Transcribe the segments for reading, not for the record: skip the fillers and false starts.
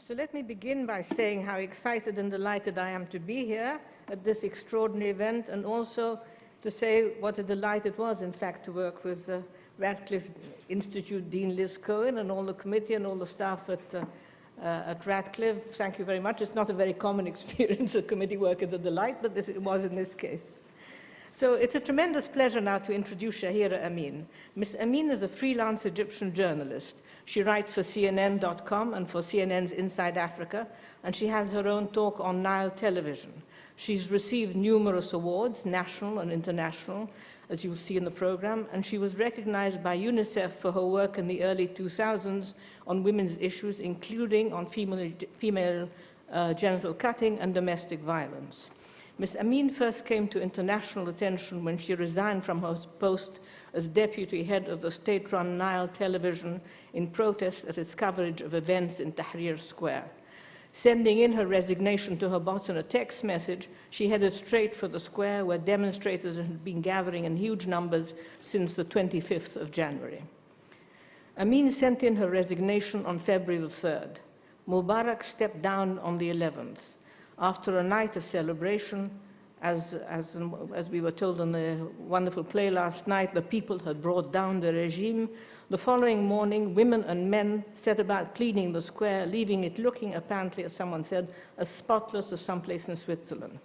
So let me begin by saying how excited and delighted I am to be here at this extraordinary event, and also to say what a delight it was, in fact, to work with Radcliffe Institute Dean Liz Cohen and all the committee and all the staff at Radcliffe. Thank you very much. It's not a very common experience. The committee work is a delight, but it was in this case. So it's a tremendous pleasure now to introduce Shahira Amin. Ms. Amin is a freelance Egyptian journalist. She writes for CNN.com and for CNN's Inside Africa, and she has her own talk on Nile television. She's received numerous awards, national and international, as you'll see in the program, and she was recognized by UNICEF for her work in the early 2000s on women's issues, including on female genital cutting and domestic violence. Ms. Amin first came to international attention when she resigned from her post as deputy head of the state-run Nile television in protest at its coverage of events in Tahrir Square. Sending in her resignation to her boss in a text message, she headed straight for the square where demonstrators had been gathering in huge numbers since the 25th of January. Amin sent in her resignation on February the 3rd. Mubarak stepped down on the 11th. After a night of celebration, as we were told in the wonderful play last night, the people had brought down the regime. The following morning, women and men set about cleaning the square, leaving it looking, apparently, as someone said, as spotless as someplace in Switzerland.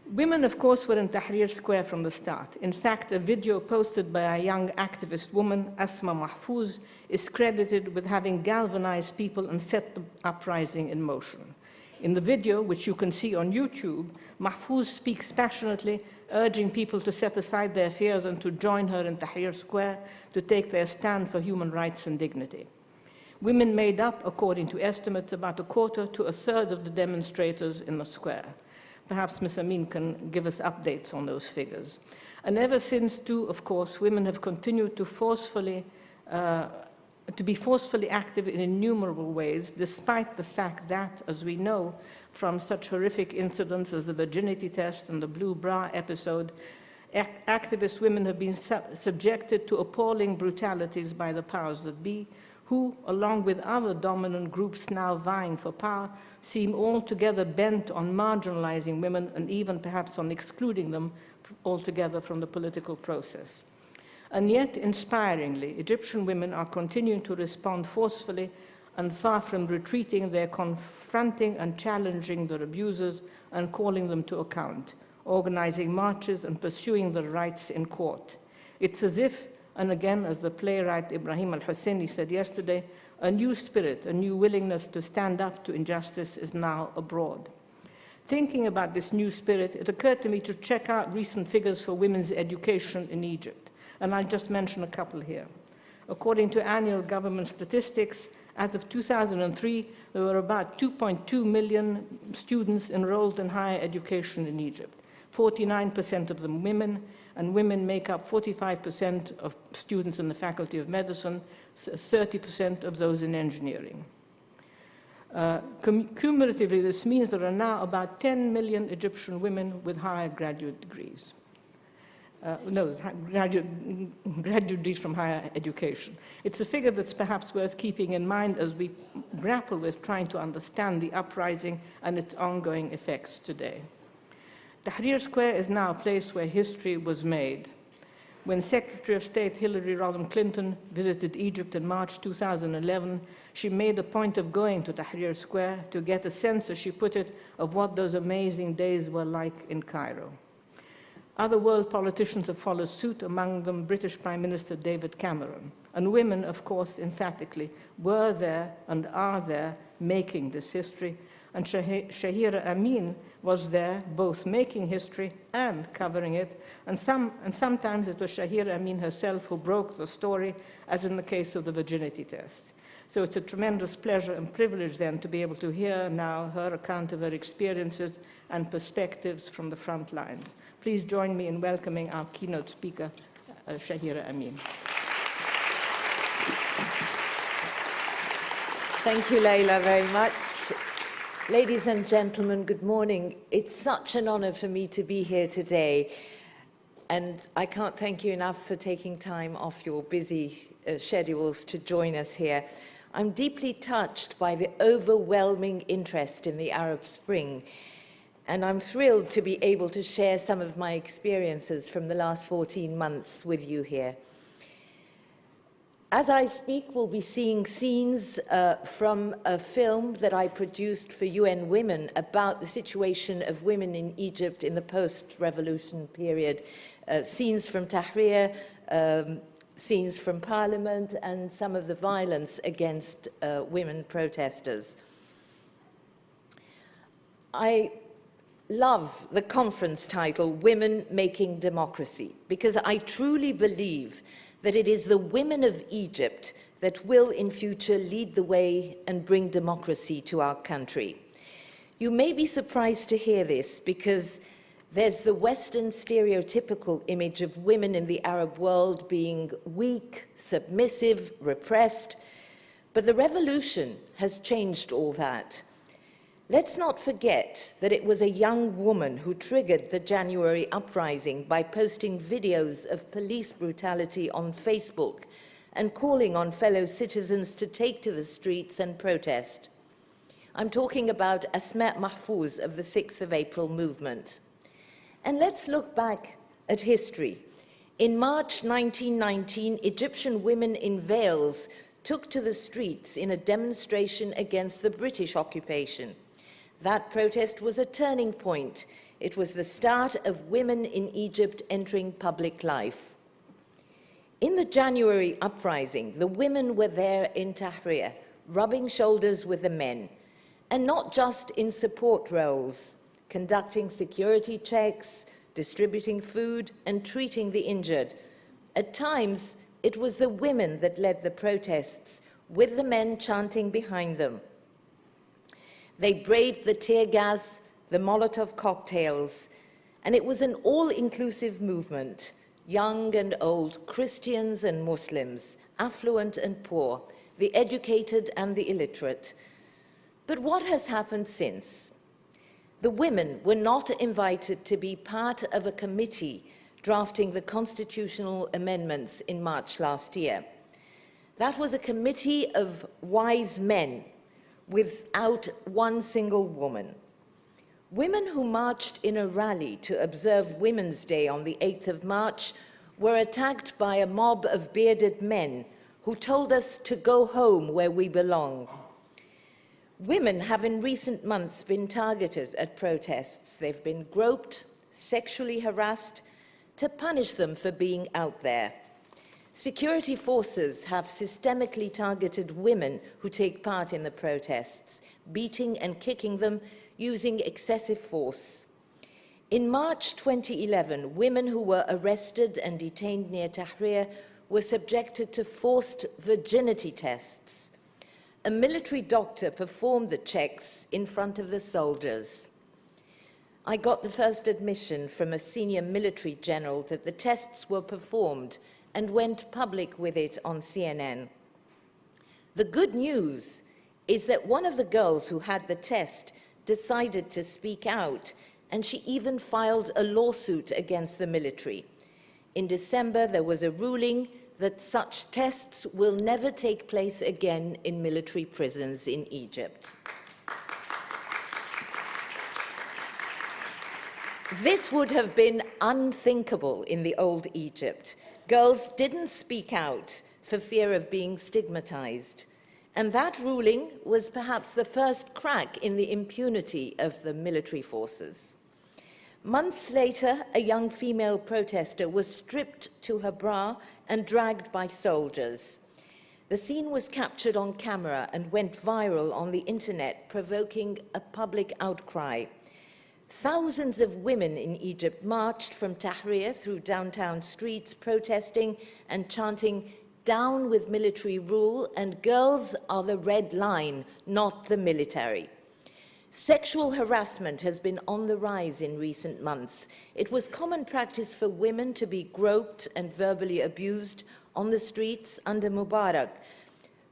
Women, of course, were in Tahrir Square from the start. In fact, a video posted by a young activist woman, Asma Mahfouz, is credited with having galvanized people and set the uprising in motion. In the video, which you can see on YouTube, Mahfouz speaks passionately, urging people to set aside their fears and to join her in Tahrir Square to take their stand for human rights and dignity. Women made up, according to estimates, about a quarter to a third of the demonstrators in the square. Perhaps Ms. Amin can give us updates on those figures. And ever since, too, of course, women have continued to be forcefully active in innumerable ways, despite the fact that, as we know from such horrific incidents as the virginity test and the blue bra episode, activist women have been subjected to appalling brutalities by the powers that be, who, along with other dominant groups now vying for power, seem altogether bent on marginalizing women and even perhaps on excluding them altogether from the political process. And yet, inspiringly, Egyptian women are continuing to respond forcefully, and far from retreating, they're confronting and challenging their abusers and calling them to account, organizing marches and pursuing their rights in court. It's as if, and again, as the playwright Ibrahim al-Husseini said yesterday, a new spirit, a new willingness to stand up to injustice is now abroad. Thinking about this new spirit, it occurred to me to check out recent figures for women's education in Egypt. And I'll just mention a couple here. According to annual government statistics, as of 2003, there were about 2.2 million students enrolled in higher education in Egypt, 49% of them women, and women make up 45% of students in the Faculty of Medicine, 30% of those in engineering. Cumulatively, this means there are now about 10 million Egyptian women with higher graduate degrees. Graduate degrees from higher education. It's a figure that's perhaps worth keeping in mind as we grapple with trying to understand the uprising and its ongoing effects today. Tahrir Square is now a place where history was made. When Secretary of State Hillary Rodham Clinton visited Egypt in March 2011, she made a point of going to Tahrir Square to get a sense, as she put it, of what those amazing days were like in Cairo. Other world politicians have followed suit, among them British Prime Minister David Cameron. And women, of course, emphatically, were there and are there making this history. And Shahira Amin was there, both making history and covering it. And sometimes it was Shahira Amin herself who broke the story, as in the case of the virginity test. So it's a tremendous pleasure and privilege then to be able to hear now her account of her experiences and perspectives from the front lines. Please join me in welcoming our keynote speaker, Shahira Amin. Thank you, Leila, very much. Ladies and gentlemen, good morning. It's such an honor for me to be here today. And I can't thank you enough for taking time off your busy schedules to join us here. I'm deeply touched by the overwhelming interest in the Arab Spring, and I'm thrilled to be able to share some of my experiences from the last 14 months with you here. As I speak, we'll be seeing scenes from a film that I produced for UN Women about the situation of women in Egypt in the post-revolution period. Scenes from Tahrir, scenes from Parliament, and some of the violence against women protesters. I love the conference title, Women Making Democracy, because I truly believe that it is the women of Egypt that will in future lead the way and bring democracy to our country. You may be surprised to hear this because there's the Western stereotypical image of women in the Arab world being weak, submissive, repressed, but the revolution has changed all that. Let's not forget that it was a young woman who triggered the January uprising by posting videos of police brutality on Facebook and calling on fellow citizens to take to the streets and protest. I'm talking about Asma Mahfouz of the 6th of April movement. And let's look back at history. In March 1919, Egyptian women in veils took to the streets in a demonstration against the British occupation. That protest was a turning point. It was the start of women in Egypt entering public life. In the January uprising, the women were there in Tahrir, rubbing shoulders with the men, and not just in support roles, conducting security checks, distributing food, and treating the injured. At times, it was the women that led the protests, with the men chanting behind them. They braved the tear gas, the Molotov cocktails, and it was an all-inclusive movement, young and old, Christians and Muslims, affluent and poor, the educated and the illiterate. But what has happened since? The women were not invited to be part of a committee drafting the constitutional amendments in March last year. That was a committee of wise men, without one single woman. Women who marched in a rally to observe Women's Day on the 8th of March were attacked by a mob of bearded men who told us to go home where we belong. Women have in recent months been targeted at protests. They've been groped, sexually harassed, to punish them for being out there. Security forces have systemically targeted women who take part in the protests, beating and kicking them using excessive force. In March 2011, women who were arrested and detained near Tahrir were subjected to forced virginity tests. A military doctor performed the checks in front of the soldiers. I got the first admission from a senior military general that the tests were performed and went public with it on CNN. The good news is that one of the girls who had the test decided to speak out, and she even filed a lawsuit against the military. In December, there was a ruling that such tests will never take place again in military prisons in Egypt. This would have been unthinkable in the old Egypt. Girls didn't speak out for fear of being stigmatized. And that ruling was perhaps the first crack in the impunity of the military forces. Months later, a young female protester was stripped to her bra and dragged by soldiers. The scene was captured on camera and went viral on the internet, provoking a public outcry. Thousands of women in Egypt marched from Tahrir through downtown streets, protesting and chanting, "Down with military rule," and "Girls are the red line, not the military." Sexual harassment has been on the rise in recent months. It was common practice for women to be groped and verbally abused on the streets under Mubarak.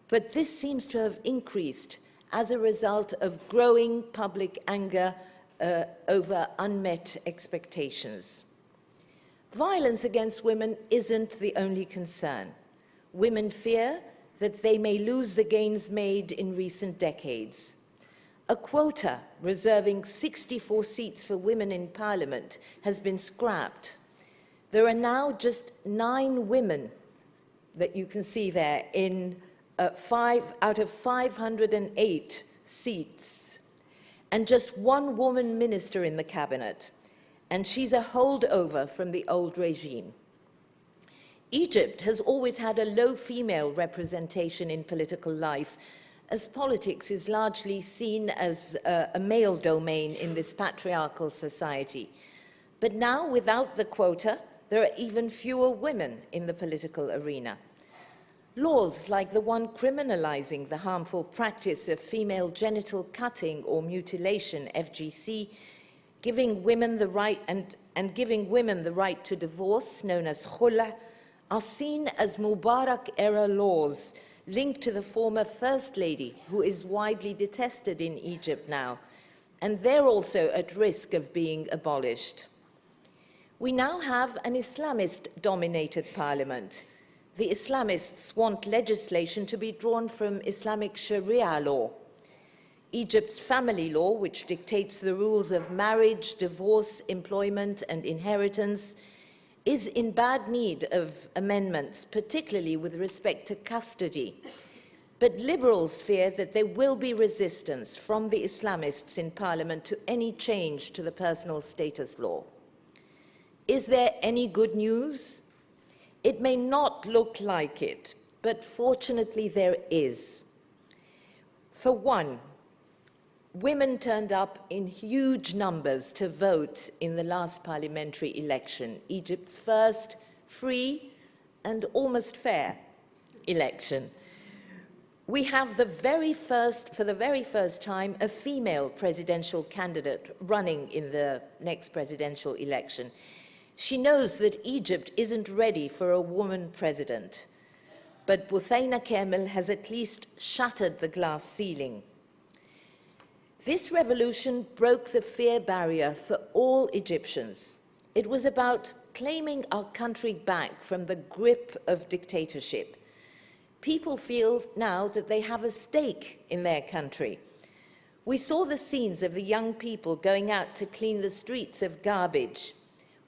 But this seems to have increased as a result of growing public anger over unmet expectations. Violence against women isn't the only concern. Women fear that they may lose the gains made in recent decades. A quota reserving 64 seats for women in parliament has been scrapped. There are now just 9 women that you can see there in 5 out of 508 seats, and just 1 woman minister in the cabinet, and she's a holdover from the old regime. Egypt has always had a low female representation in political life, as politics is largely seen as a male domain in this patriarchal society. But now, without the quota, there are even fewer women in the political arena. Laws like the one criminalizing the harmful practice of female genital cutting or mutilation, FGC, giving women the right and giving women the right to divorce, known as khula, are seen as Mubarak-era laws linked to the former First Lady, who is widely detested in Egypt now, and they're also at risk of being abolished. We now have an Islamist-dominated parliament. The Islamists want legislation to be drawn from Islamic Sharia law. Egypt's family law, which dictates the rules of marriage, divorce, employment, and inheritance, is in bad need of amendments, particularly with respect to custody. But liberals fear that there will be resistance from the Islamists in parliament to any change to the personal status law. Is there any good news? It may not look like it, but fortunately there is. For one, women turned up in huge numbers to vote in the last parliamentary election, Egypt's first free and almost fair election. We have for the very first time, a female presidential candidate running in the next presidential election. She knows that Egypt isn't ready for a woman president, but Buthaina Kamel has at least shattered the glass ceiling. This revolution broke the fear barrier for all Egyptians. It was about claiming our country back from the grip of dictatorship. People feel now that they have a stake in their country. We saw the scenes of the young people going out to clean the streets of garbage.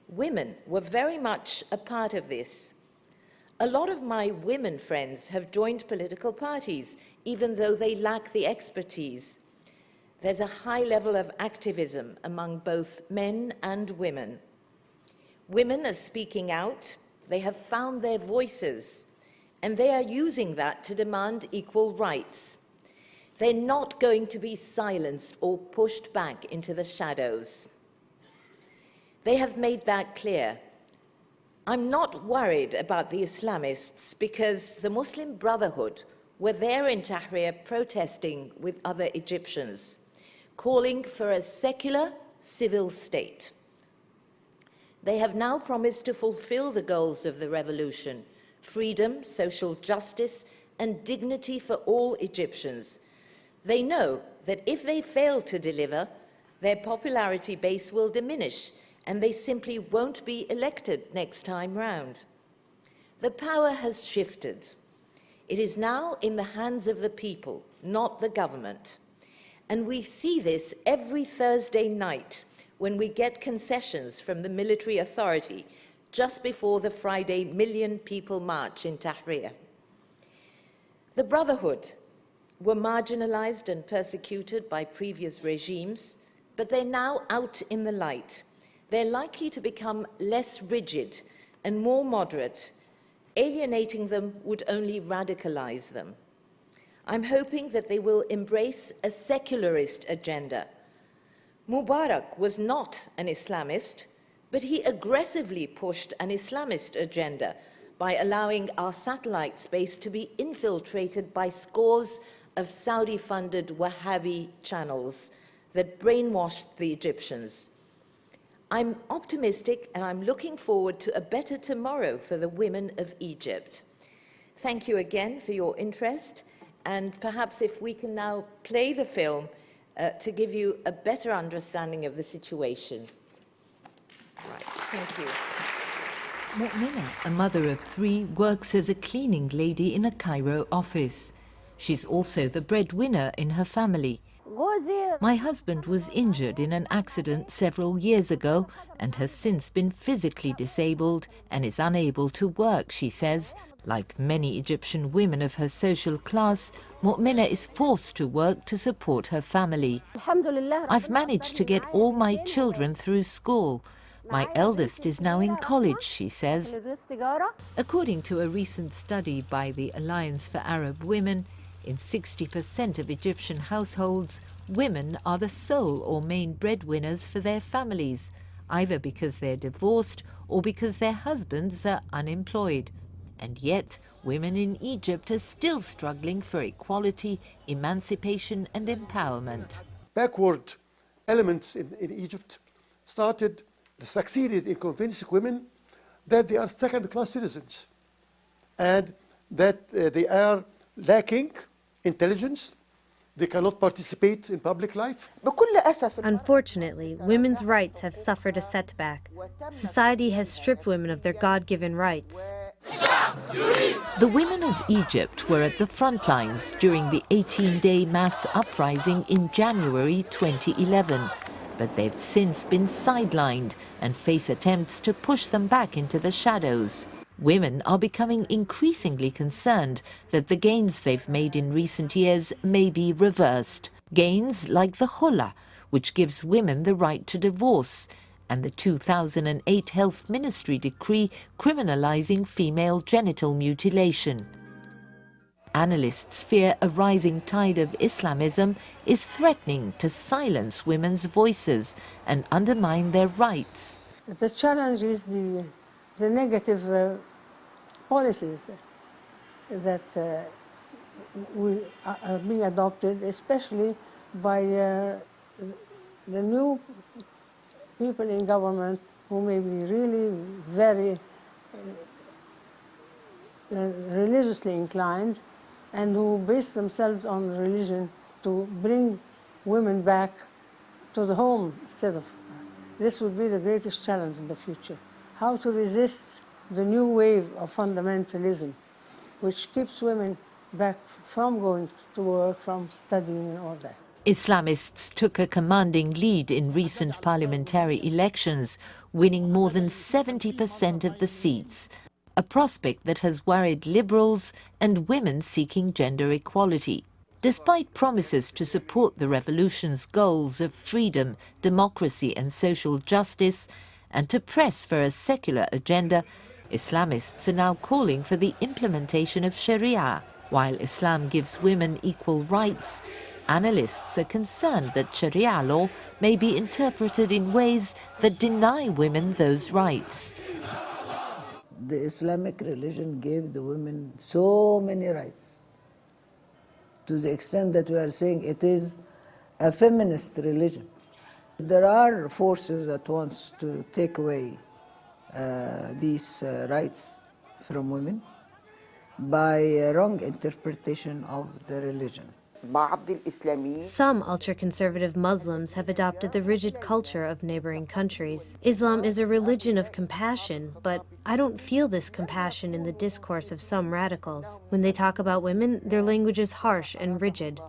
Women were very much a part of this. A lot of my women friends have joined political parties, even though they lack the expertise. There's a high level of activism among both men and women. Women are speaking out, they have found their voices, and they are using that to demand equal rights. They're not going to be silenced or pushed back into the shadows. They have made that clear. I'm not worried about the Islamists because the Muslim Brotherhood were there in Tahrir protesting with other Egyptians, calling for a secular civil state. They have now promised to fulfill the goals of the revolution: freedom, social justice, and dignity for all Egyptians. They know that if they fail to deliver, their popularity base will diminish, and they simply won't be elected next time round. The power has shifted. It is now in the hands of the people, not the government. And we see this every Thursday night when we get concessions from the military authority just before the Friday million people march in Tahrir. The Brotherhood were marginalized and persecuted by previous regimes, but they're now out in the light. They're likely to become less rigid and more moderate. Alienating them would only radicalize them. I'm hoping that they will embrace a secularist agenda. Mubarak was not an Islamist, but he aggressively pushed an Islamist agenda by allowing our satellite space to be infiltrated by scores of Saudi-funded Wahhabi channels that brainwashed the Egyptians. I'm optimistic and I'm looking forward to a better tomorrow for the women of Egypt. Thank you again for your interest, and perhaps if we can now play the film to give you a better understanding of the situation. All right, thank you. Mu'mina, a mother of 3, works as a cleaning lady in a Cairo office. She's also the breadwinner in her family. My husband was injured in an accident several years ago and has since been physically disabled and is unable to work, she says. Like many Egyptian women of her social class, Mu'mina is forced to work to support her family. I've managed to get all my children through school. My eldest is now in college, she says. According to a recent study by the Alliance for Arab Women, in 60% of Egyptian households, women are the sole or main breadwinners for their families, either because they're divorced or because their husbands are unemployed. And yet, women in Egypt are still struggling for equality, emancipation and empowerment. Backward elements in Egypt succeeded in convincing women that they are second-class citizens and that they are lacking intelligence. They cannot participate in public life. Unfortunately, women's rights have suffered a setback. Society has stripped women of their God-given rights. The women of Egypt were at the front lines during the 18-day mass uprising in January 2011. But they've since been sidelined and face attempts to push them back into the shadows. Women are becoming increasingly concerned that the gains they've made in recent years may be reversed. Gains like the Khula, which gives women the right to divorce, and the 2008 Health Ministry decree criminalizing female genital mutilation. Analysts fear a rising tide of Islamism is threatening to silence women's voices and undermine their rights. The challenge is the negative policies that are being adopted, especially by the new people in government who may be really very religiously inclined and who base themselves on religion to bring women back to the home instead of. This would be the greatest challenge in the future. How to resist the new wave of fundamentalism, which keeps women back from going to work, from studying and all that. Islamists took a commanding lead in recent parliamentary elections, winning more than 70% of the seats, a prospect that has worried liberals and women seeking gender equality. Despite promises to support the revolution's goals of freedom, democracy and social justice, and to press for a secular agenda, Islamists are now calling for the implementation of Sharia. While Islam gives women equal rights, analysts are concerned that Sharia law may be interpreted in ways that deny women those rights. The Islamic religion gave the women so many rights, to the extent that we are saying it is a feminist religion. There are forces that want to take away these rights from women by a wrong interpretation of the religion. Some ultra-conservative Muslims have adopted the rigid culture of neighboring countries. Islam is a religion of compassion, but I don't feel this compassion in the discourse of some radicals. When they talk about women, their language is harsh and rigid.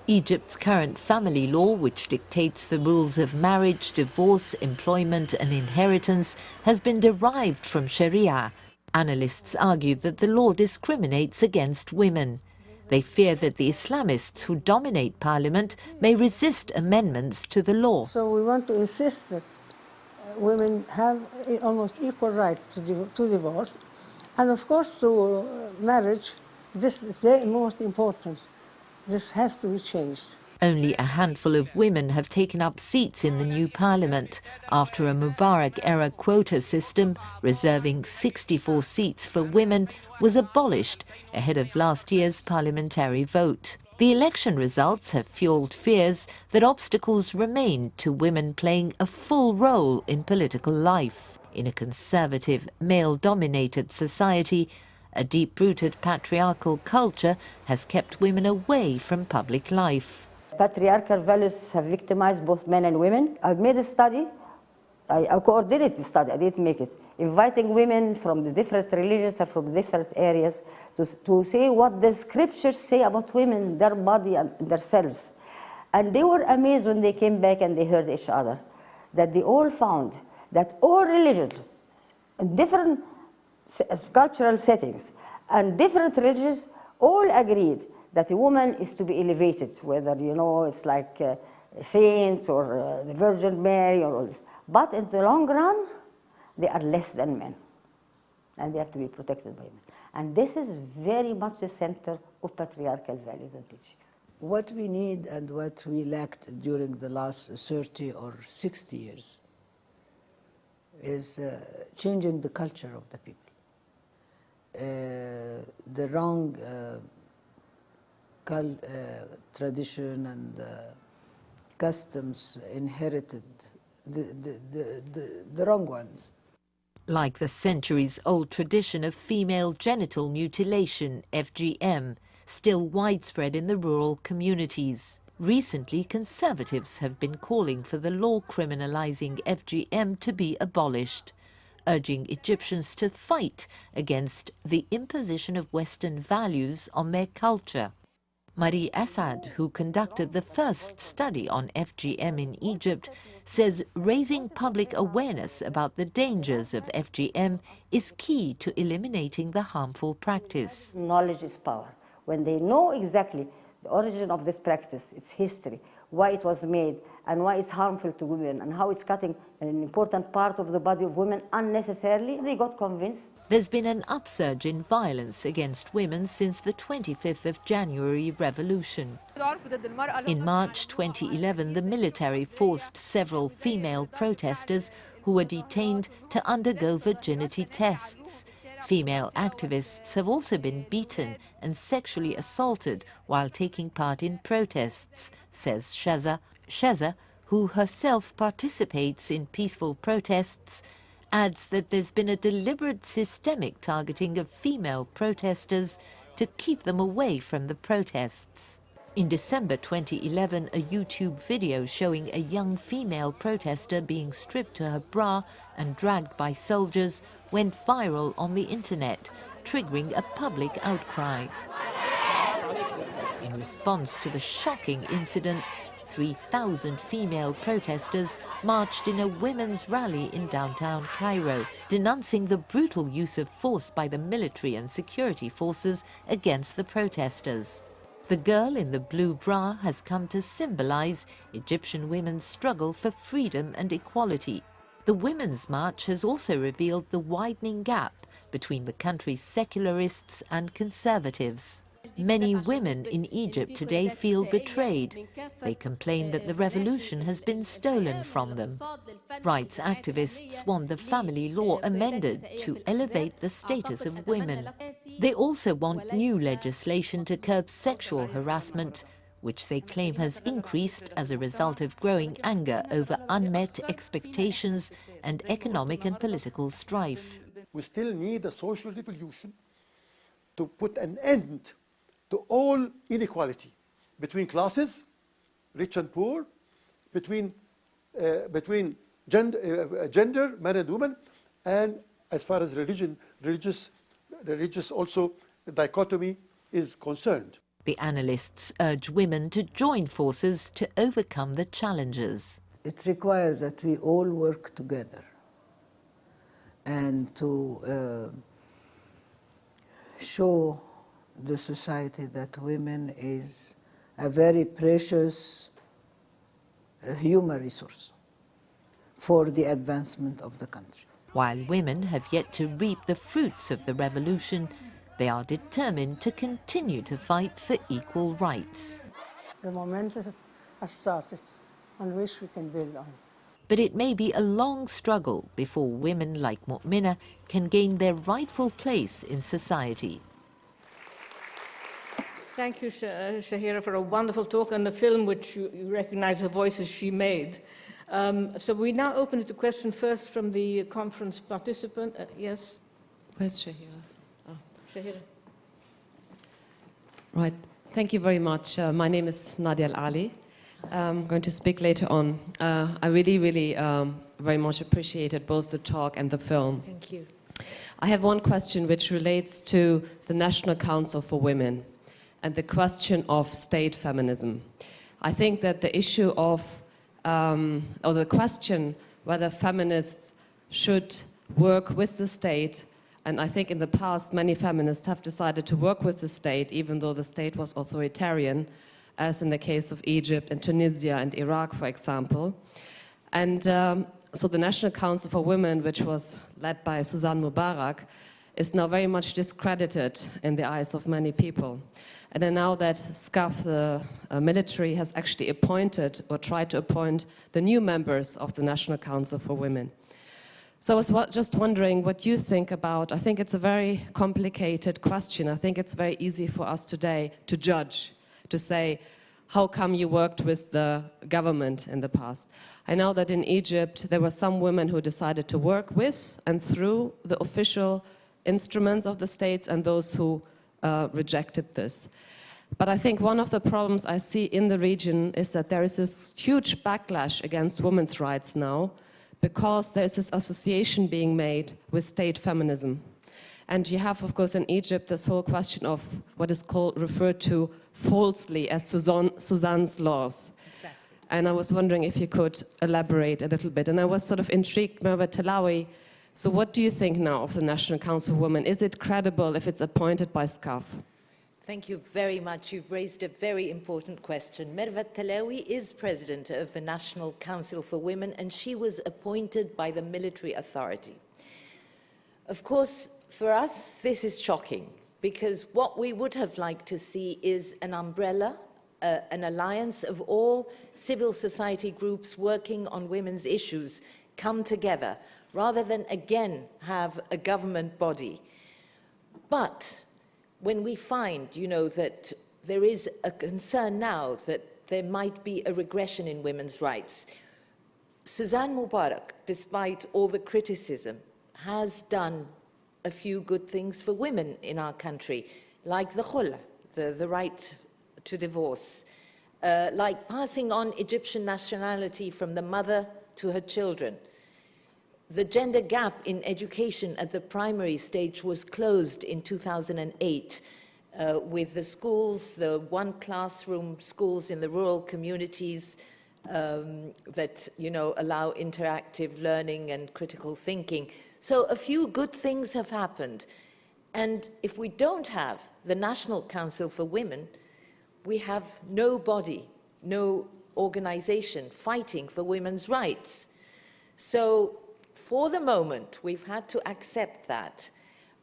Egypt's current family law, which dictates the rules of marriage, divorce, employment and inheritance, has been derived from Sharia. Analysts argue that the law discriminates against women. They fear that the Islamists who dominate parliament may resist amendments to the law. So we want to insist that women have almost equal right to divorce. And of course to marriage, this is very most important. This has to be changed. Only a handful of women have taken up seats in the new parliament after a Mubarak-era quota system reserving 64 seats for women was abolished ahead of last year's parliamentary vote. The election results have fueled fears that obstacles remain to women playing a full role in political life. In a conservative, male-dominated society, a deep-rooted patriarchal culture has kept women away from public life. Patriarchal values have victimized both men and women. I've made a study I coordinated the study, I didn't make it, inviting women from the different religions and from different areas to say what the scriptures say about women, their body and themselves. And they were amazed when they came back and they heard each other, that they all found that all religions, in different cultural settings, and different religions all agreed that a woman is to be elevated, whether, you know, it's like saints or the Virgin Mary or all this. But in the long run, they are less than men, and they have to be protected by men. And this is very much the center of patriarchal values and teachings. What we need and what we lacked during the last 30 or 60 years is changing the culture of the people. The wrong tradition and customs inherited, the wrong ones. Like the centuries-old tradition of female genital mutilation, FGM, still widespread in the rural communities. Recently, conservatives have been calling for the law criminalizing FGM to be abolished, urging Egyptians to fight against the imposition of Western values on their culture. Marie Assad, who conducted the first study on FGM in Egypt, says raising public awareness about the dangers of FGM is key to eliminating the harmful practice. Knowledge is power. When they know exactly the origin of this practice, its history, why it was made, and why it's harmful to women, and how it's cutting an important part of the body of women unnecessarily, they got convinced. There's been an upsurge in violence against women since the 25th of January revolution. In March 2011, the military forced several female protesters who were detained to undergo virginity tests. Female activists have also been beaten and sexually assaulted while taking part in protests, says Sheza, who herself participates in peaceful protests, adds that there's been a deliberate systemic targeting of female protesters to keep them away from the protests. In December 2011, a YouTube video showing a young female protester being stripped to her bra and dragged by soldiers went viral on the internet, triggering a public outcry. In response to the shocking incident, 3,000 female protesters marched in a women's rally in downtown Cairo, denouncing the brutal use of force by the military and security forces against the protesters. The girl in the blue bra has come to symbolize Egyptian women's struggle for freedom and equality. The Women's March has also revealed the widening gap between the country's secularists and conservatives. Many women in Egypt today feel betrayed. They complain that the revolution has been stolen from them. Rights activists want the family law amended to elevate the status of women. They also want new legislation to curb sexual harassment, which they claim has increased as a result of growing anger over unmet expectations and economic and political strife. We still need a social revolution to put an end to all inequality between classes, rich and poor, between gender, man and woman, and as far as religious also dichotomy is concerned. The analysts urge women to join forces to overcome the challenges. It requires that we all work together and to show the society that women is a very precious human resource for the advancement of the country. While women have yet to reap the fruits of the revolution, they are determined to continue to fight for equal rights. The momentum has started, on which we can build on. But it may be a long struggle before women like Mu'mina can gain their rightful place in society. Thank you, Shahira, for a wonderful talk and the film which you recognize her voices she made. So we now open it to question first from the conference participant. Yes? Where's Shahira? Oh. Shahira. Right. Thank you very much. My name is Nadia Al Ali. I'm going to speak later on. I really very much appreciated both the talk and the film. Thank you. I have one question which relates to the National Council for Women and the question of state feminism. I think that the issue of, or the question whether feminists should work with the state, and I think in the past many feminists have decided to work with the state even though the state was authoritarian, as in the case of Egypt and Tunisia and Iraq, for example. And so the National Council for Women, which was led by Suzanne Mubarak, is now very much discredited in the eyes of many people. And then now that SCAF, the military, has actually appointed or tried to appoint the new members of the National Council for Women. So I was just wondering what you think about, I think it's a very complicated question. I think it's very easy for us today to judge, to say, how come you worked with the government in the past? I know that in Egypt there were some women who decided to work with and through the official instruments of the states and those who rejected this. But I think one of the problems I see in the region is that there is this huge backlash against women's rights now because there is this association being made with state feminism. And you have, of course, in Egypt, this whole question of what is referred to falsely as Suzanne's laws. Exactly. And I was wondering if you could elaborate a little bit. And I was sort of intrigued, Merve Telawi, so what do you think now of the National Council of Women? Is it credible if it's appointed by SCAF? Thank you very much. You've raised a very important question. Merve Telawi is president of the National Council for Women, and she was appointed by the military authority. Of course, for us, this is shocking, because what we would have liked to see is an umbrella, an alliance of all civil society groups working on women's issues come together, rather than again have a government body. But when we find, that there is a concern now that there might be a regression in women's rights, Suzanne Mubarak, despite all the criticism, has done a few good things for women in our country, like the khula, the right to divorce, like passing on Egyptian nationality from the mother to her children. The gender gap in education at the primary stage was closed in 2008 with the schools, the one classroom schools in the rural communities that, allow interactive learning and critical thinking. So a few good things have happened. And if we don't have the National Council for Women, we have no body, no organization fighting for women's rights. So for the moment, we've had to accept that.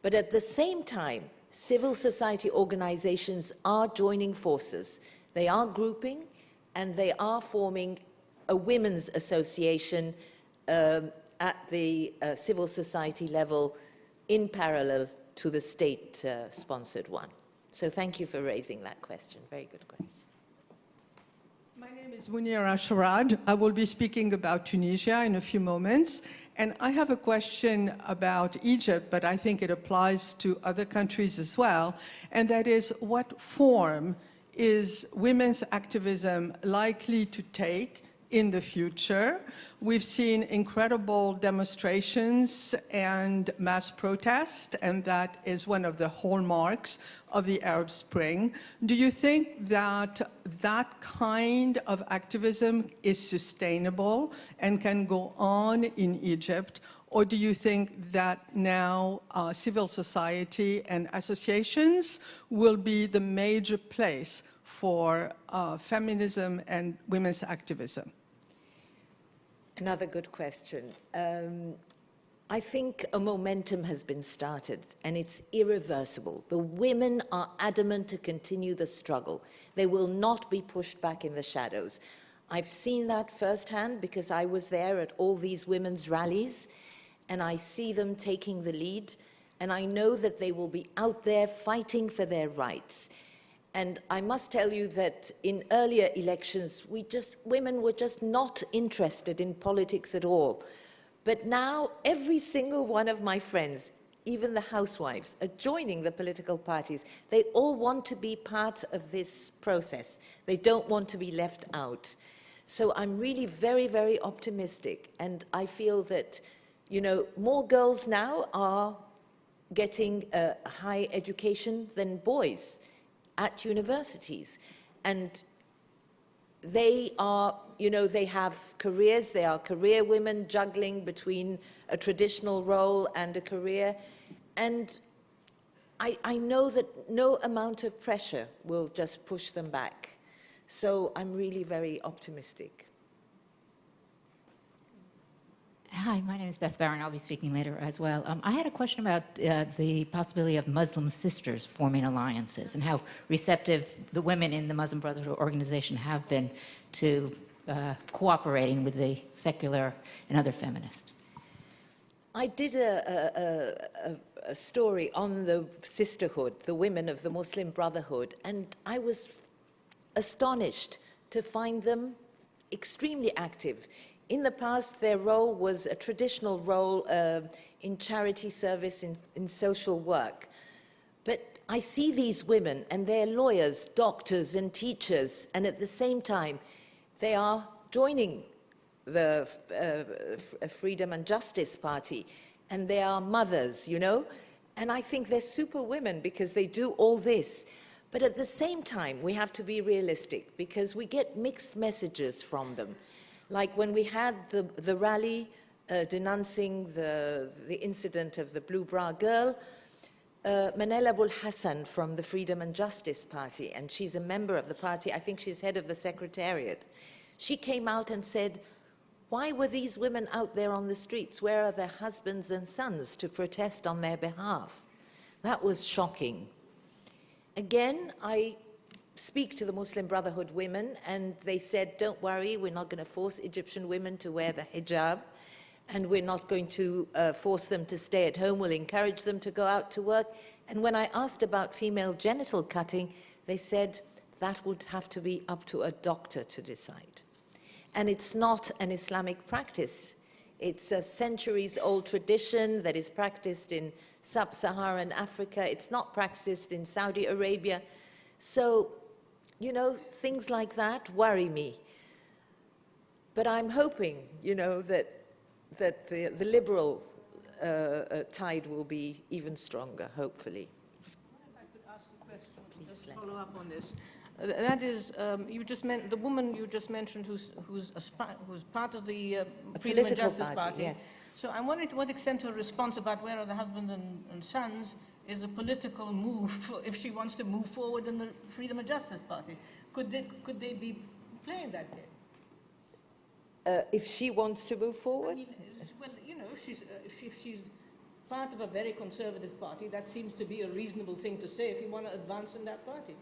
But at the same time, civil society organizations are joining forces. They are grouping, and they are forming a women's association at the civil society level in parallel to the state-sponsored one. So thank you for raising that question. Very good question. My name is Munira Sharad. I will be speaking about Tunisia in a few moments. And I have a question about Egypt, but I think it applies to other countries as well. And that is, what form is women's activism likely to take in the future? We've seen incredible demonstrations and mass protest, and that is one of the hallmarks of the Arab Spring. Do you think that that kind of activism is sustainable and can go on in Egypt? Or do you think that now civil society and associations will be the major place for feminism and women's activism? Another good question. I think a momentum has been started, and it's irreversible. The women are adamant to continue the struggle. They will not be pushed back in the shadows. I've seen that firsthand because I was there at all these women's rallies, and I see them taking the lead, and I know that they will be out there fighting for their rights. And I must tell you that in earlier elections, women were just not interested in politics at all. But now every single one of my friends, even the housewives, are joining the political parties. They all want to be part of this process. They don't want to be left out. So I'm really very, very optimistic, and I feel that, you know, more girls now are getting a high education than boys at universities. And they are, you know, they have careers, they are career women juggling between a traditional role and a career. And I know that no amount of pressure will just push them back. So I'm really very optimistic. Hi, my name is Beth Barron. I'll be speaking later as well. I had a question about the possibility of Muslim sisters forming alliances and how receptive the women in the Muslim Brotherhood organization have been to cooperating with the secular and other feminists. I did a story on the sisterhood, the women of the Muslim Brotherhood, and I was astonished to find them extremely active. In the past, their role was a traditional role in charity service, in social work. But I see these women, and they're lawyers, doctors, and teachers, and at the same time, they are joining the Freedom and Justice Party, and they are mothers, you know? And I think they're super women because they do all this. But at the same time, we have to be realistic because we get mixed messages from them. Like when we had the rally denouncing the incident of the Blue Bra girl, Manal Abul Hassan from the Freedom and Justice Party, and she's a member of the party, I think she's head of the secretariat, she came out and said, why were these women out there on the streets? Where are their husbands and sons to protest on their behalf? That was shocking. Again, I speak to the Muslim Brotherhood women, and they said, don't worry, we're not going to force Egyptian women to wear the hijab, and we're not going to force them to stay at home. We'll encourage them to go out to work. And when I asked about female genital cutting, they said that would have to be up to a doctor to decide. And it's not an Islamic practice. It's a centuries-old tradition that is practiced in sub-Saharan Africa. It's not practiced in Saudi Arabia. So, you know, things like that worry me. But I'm hoping, you know, that the liberal tide will be even stronger, hopefully. If I could ask a question, just to follow up on this. That is, the woman you just mentioned, who's part of the Freedom and Justice Party. Yes. So I'm wondering to what extent her response about where are the husbands and sons is a political move if she wants to move forward in the Freedom and Justice Party. Could they be playing that game? If she wants to move forward? Well, you know, if she's part of a very conservative party, that seems to be a reasonable thing to say if you want to advance in that party.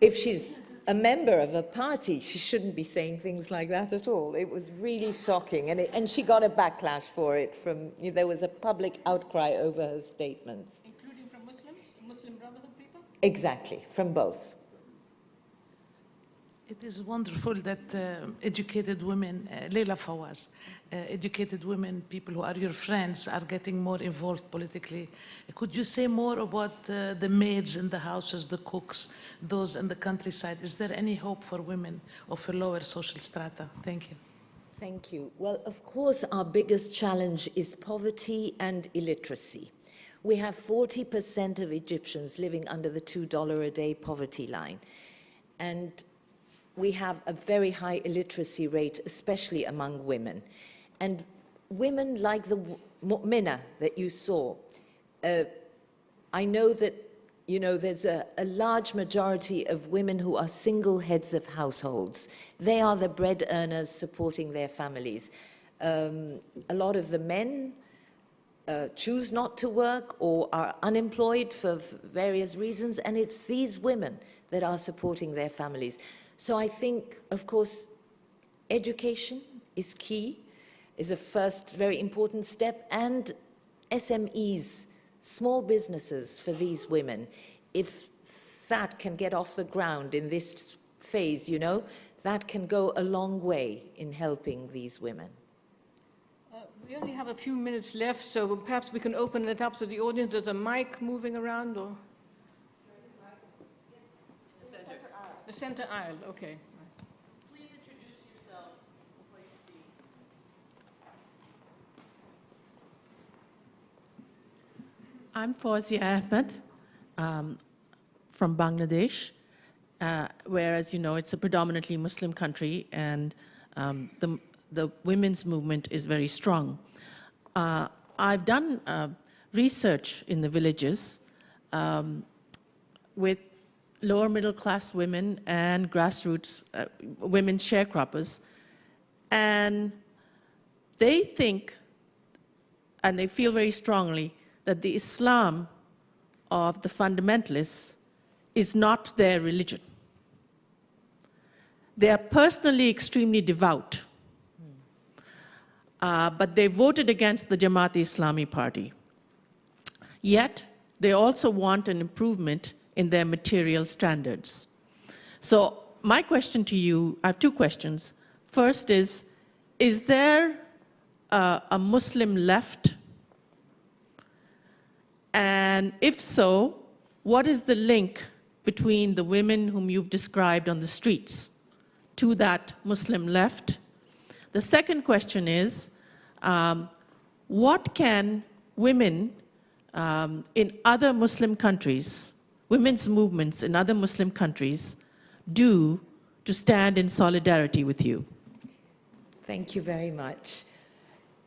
If she's a member of a party, she shouldn't be saying things like that at all. It was really shocking, and she got a backlash for it from, there was a public outcry over her statements. Including from Muslims, Muslim Brotherhood people? Exactly, from both. It is wonderful that educated women, Leila Fawaz, educated women, people who are your friends, are getting more involved politically. Could you say more about the maids in the houses, the cooks, those in the countryside? Is there any hope for women of a lower social strata? Thank you. Thank you. Well, of course, our biggest challenge is poverty and illiteracy. We have 40% of Egyptians living under the $2 a day poverty line. And we have a very high illiteracy rate, especially among women. And women like the mu'mina that you saw, I know that, you know, there's a large majority of women who are single heads of households. They are the bread earners supporting their families. A lot of the men choose not to work or are unemployed for various reasons, and it's these women that are supporting their families. So I think, of course, education is key, is a first very important step, and SMEs, small businesses for these women. If that can get off the ground in this phase, you know, that can go a long way in helping these women. We only have a few minutes left, so perhaps we can open it up to the audience. There's a mic moving around, or? The center aisle, okay. Please introduce yourselves before you speak. I'm Fawzia Ahmed from Bangladesh, where, as you know, it's a predominantly Muslim country, and the women's movement is very strong. I've done research in the villages with lower middle class women and grassroots women sharecroppers, and they think and they feel very strongly that the Islam of the fundamentalists is not their religion. They are personally extremely devout, but they voted against the Jamaat-e-Islami party. Yet, they also want an improvement in their material standards. So my question to you, I have two questions. First is there a Muslim left? And if so, what is the link between the women whom you've described on the streets to that Muslim left? The second question is, what can women in other Muslim countries, women's movements in other Muslim countries, do to stand in solidarity with you? Thank you very much.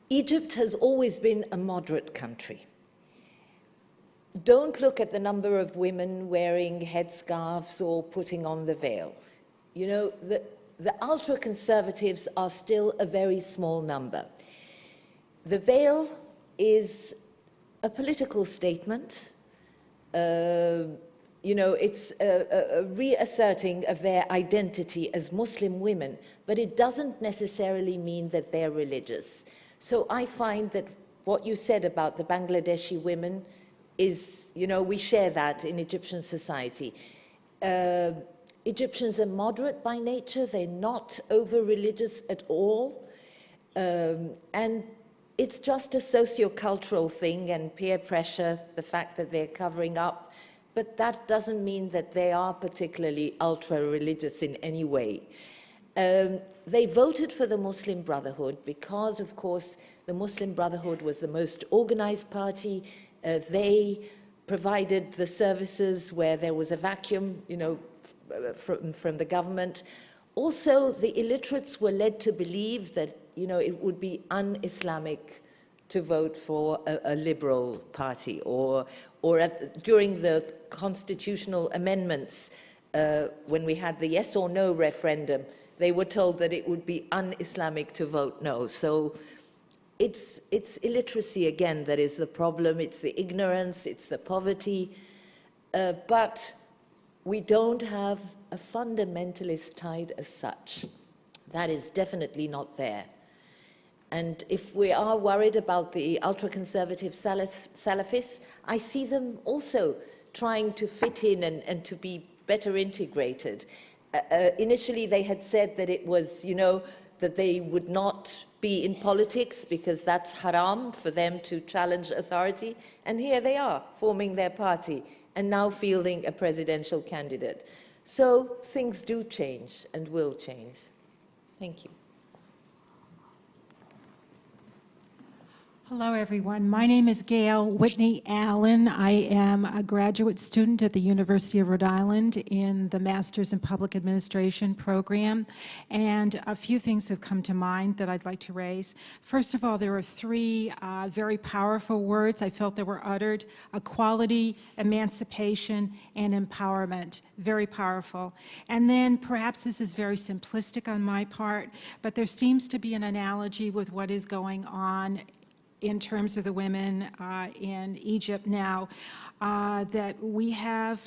Egypt has always been a moderate country. Don't look at the number of women wearing headscarves or putting on the veil. You know, the ultra-conservatives are still a very small number. The veil is a political statement. You know, it's a reasserting of their identity as Muslim women, but it doesn't necessarily mean that they're religious. So I find that what you said about the Bangladeshi women is, you know, we share that in Egyptian society. Egyptians are moderate by nature. They're not over-religious at all. And it's just a socio-cultural thing and peer pressure, the fact that they're covering up. But that doesn't mean that they are particularly ultra-religious in any way. They voted for the Muslim Brotherhood because, of course, the Muslim Brotherhood was the most organized party. They provided the services where there was a vacuum, you know, from the government. Also, the illiterates were led to believe that, you know, it would be un-Islamic to vote for a liberal party, or during the constitutional amendments, when we had the yes or no referendum, they were told that it would be un-Islamic to vote no. So it's illiteracy, again, that is the problem. It's the ignorance, it's the poverty. But we don't have a fundamentalist tide as such. That is definitely not there. And if we are worried about the ultra-conservative Salafists, I see them also trying to fit in and to be better integrated. Initially, they had said that it was, you know, that they would not be in politics because that's haram for them to challenge authority. And here they are, forming their party and now fielding a presidential candidate. So things do change and will change. Thank you. Hello, everyone. My name is Gail Whitney Allen. I am a graduate student at the University of Rhode Island in the Master's in Public Administration program, and a few things have come to mind that I'd like to raise. First of all, there are three very powerful words I felt that were uttered: equality, emancipation, and empowerment. Very powerful. And then perhaps this is very simplistic on my part, but there seems to be an analogy with what is going on in terms of the women in Egypt now, that we have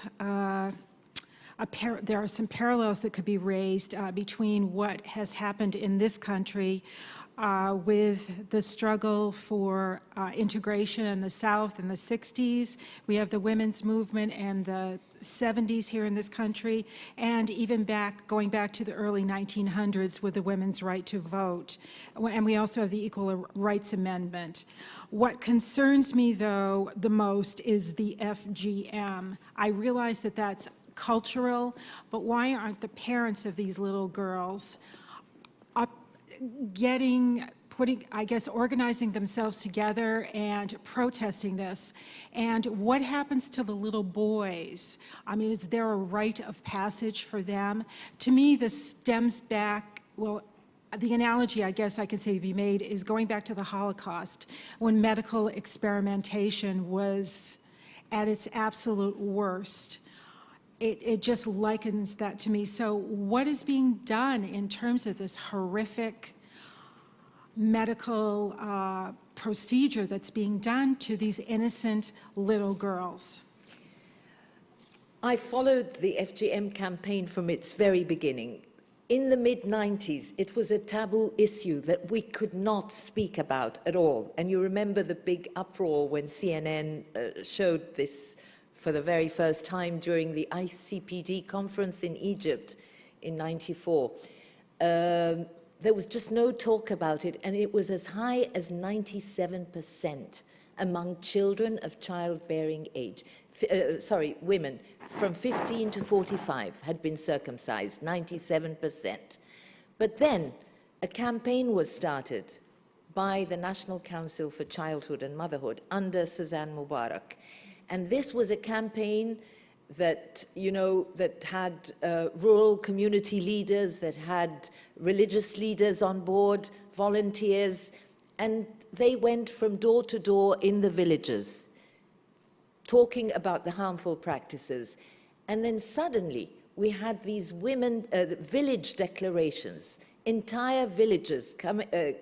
there are some parallels that could be raised between what has happened in this country with the struggle for integration in the South in the 60s. We have the women's movement in the 70s here in this country, and even going back to the early 1900s with the women's right to vote. And we also have the Equal Rights Amendment. What concerns me, though, the most is the FGM. I realize that that's cultural, but why aren't the parents of these little girls organizing themselves together and protesting this? And what happens to the little boys? I mean, is there a rite of passage for them? To me, this stems back, well, the analogy I guess I can say to be made is going back to the Holocaust, when medical experimentation was at its absolute worst. It just likens that to me. So what is being done in terms of this horrific medical procedure that's being done to these innocent little girls? I followed the FGM campaign from its very beginning. In the mid-90s, it was a taboo issue that we could not speak about at all. And you remember the big uproar when CNN showed this for the very first time during the ICPD conference in Egypt in '94. There was just no talk about it, and it was as high as 97% among children of childbearing age. Women from 15 to 45 had been circumcised, 97%. But then a campaign was started by the National Council for Childhood and Motherhood under Suzanne Mubarak. And this was a campaign that, that had rural community leaders, that had religious leaders on board, volunteers, and they went from door to door in the villages, talking about the harmful practices. And then suddenly we had these village declarations, entire villages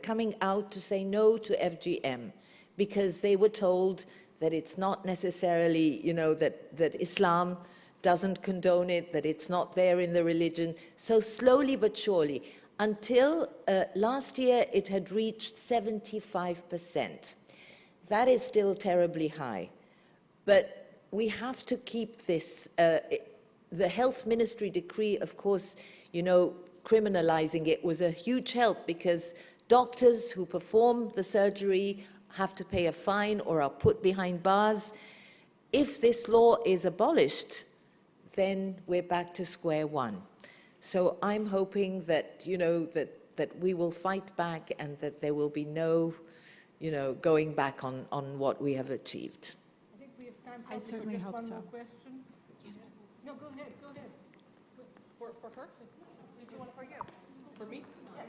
coming out to say no to FGM, because they were told that it's not necessarily, that Islam doesn't condone it, that it's not there in the religion. So slowly but surely, until last year it had reached 75%. That is still terribly high. But we have to keep this. The health ministry decree, of course, criminalizing it was a huge help, because doctors who perform the surgery have to pay a fine or are put behind bars. If this law is abolished, then we're back to square one. So I'm hoping that, that we will fight back, and that there will be no, going back on what we have achieved. I think we have time I certainly hope one so. more question. Yes. No, go ahead. For her? Did you want it for you? For me?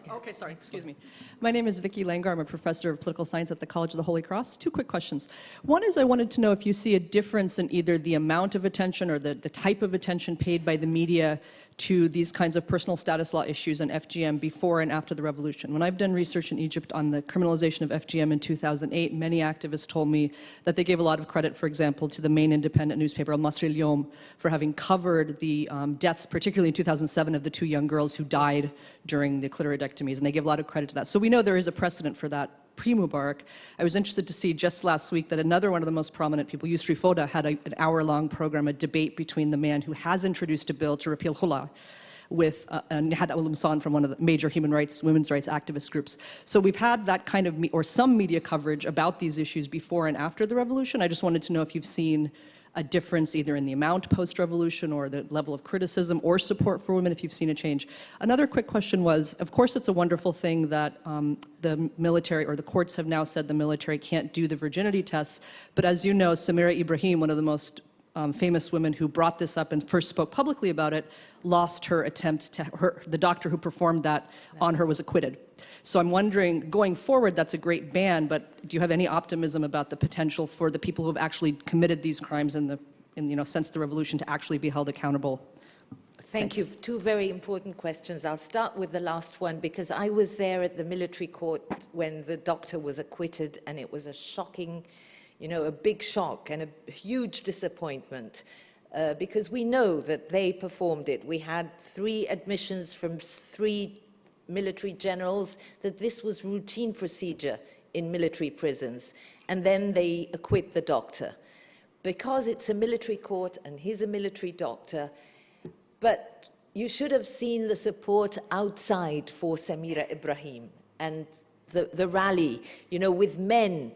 Yeah. Okay, sorry, excuse me. My name is Vicki Langer. I'm a professor of political science at the College of the Holy Cross. Two quick questions. One is, I wanted to know if you see a difference in either the amount of attention or the type of attention paid by the media to these kinds of personal status law issues and FGM before and after the revolution. When I've done research in Egypt on the criminalization of FGM in 2008, many activists told me that they gave a lot of credit, for example, to the main independent newspaper, Al Masri al-Yom, for having covered the deaths, particularly in 2007, of the two young girls who died during the clitoridectomies, and they give a lot of credit to that. So we know there is a precedent for that pre-Mubarak. I was interested to see just last week that another one of the most prominent people, Yusri Foda, had an hour-long program, a debate between the man who has introduced a bill to repeal khula with Nihad al-Umsan from one of the major women's rights activist groups. So we've had that kind of, or some media coverage about these issues before and after the revolution. I just wanted to know if you've seen a difference either in the amount post-revolution or the level of criticism or support for women, if you've seen a change. Another quick question was, of course it's a wonderful thing that the military, or the courts have now said the military can't do the virginity tests, but as you know, Samira Ibrahim, one of the most famous women who brought this up and first spoke publicly about it, lost her attempt to, the doctor who performed that on her was acquitted. So I'm wondering, going forward, that's a great ban, but do you have any optimism about the potential for the people who have actually committed these crimes since the revolution to actually be held accountable? Thank you. Two very important questions. I'll start with the last one, because I was there at the military court when the doctor was acquitted, and it was a shocking, a big shock and a huge disappointment. because we know that they performed it. We had 3 admissions from 3 military generals that this was routine procedure in military prisons, and then they acquit the doctor. Because it's a military court and he's a military doctor, but you should have seen the support outside for Shahira Ibrahim and the rally, you know, with men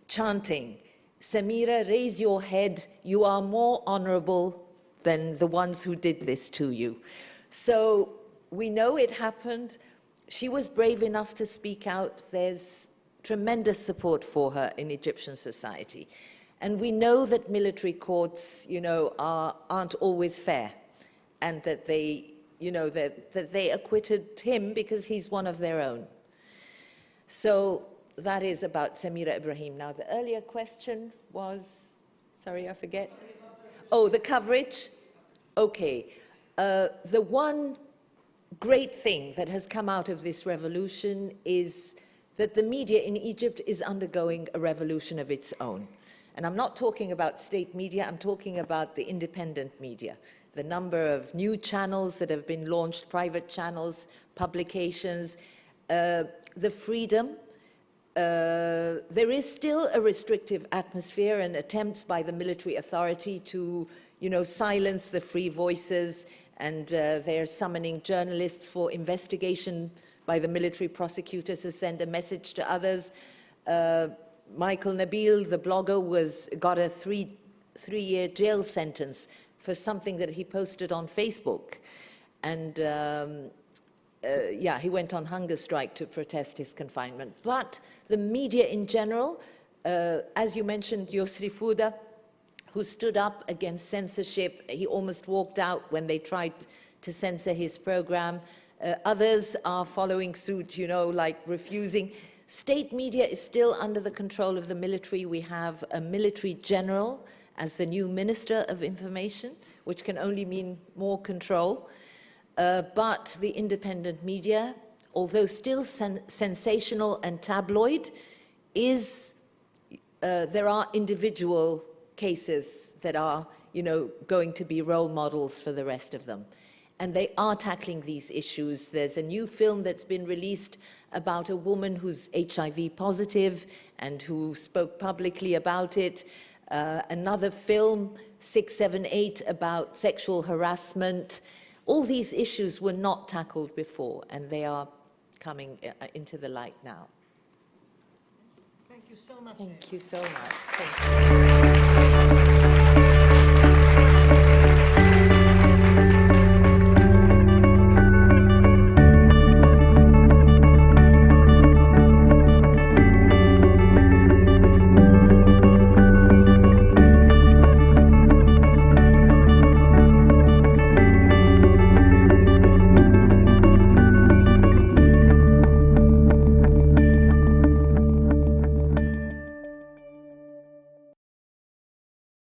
chanting, "Shahira, raise your head, you are more honorable than the ones who did this to you." So we know it happened. She was brave enough to speak out. There's tremendous support for her in Egyptian society. And we know that military courts, you know, aren't always fair, and that they, you know, that they acquitted him because he's one of their own. So that is about Shahira Ibrahim. Now, the earlier question was, sorry, I forget. Oh, the coverage. Okay. The one great thing that has come out of this revolution is that the media in Egypt is undergoing a revolution of its own. And I'm not talking about state media, I'm talking about the independent media. The number of new channels that have been launched, private channels, publications, the freedom. There is still a restrictive atmosphere and attempts by the military authority to, you know, silence the free voices, and they're summoning journalists for investigation by the military prosecutor to send a message to others. Michael Nabil, the blogger, got a three-year jail sentence for something that he posted on Facebook. And yeah, he went on hunger strike to protest his confinement. But the media in general, as you mentioned, Yusri Fouda, who stood up against censorship, he almost walked out when they tried to censor his program. Others are following suit, you know, like refusing. State media is still under the control of the military. We have a military general as the new Minister of Information, which can only mean more control. But the independent media, although still sensational and tabloid, there are individual cases that are, you know, going to be role models for the rest of them. And they are tackling these issues. There's a new film that's been released about a woman who's HIV positive and who spoke publicly about it. Another film, 678, about sexual harassment. All these issues were not tackled before, and they are coming into the light now. Thank you so much. Thank you so much. Thank you.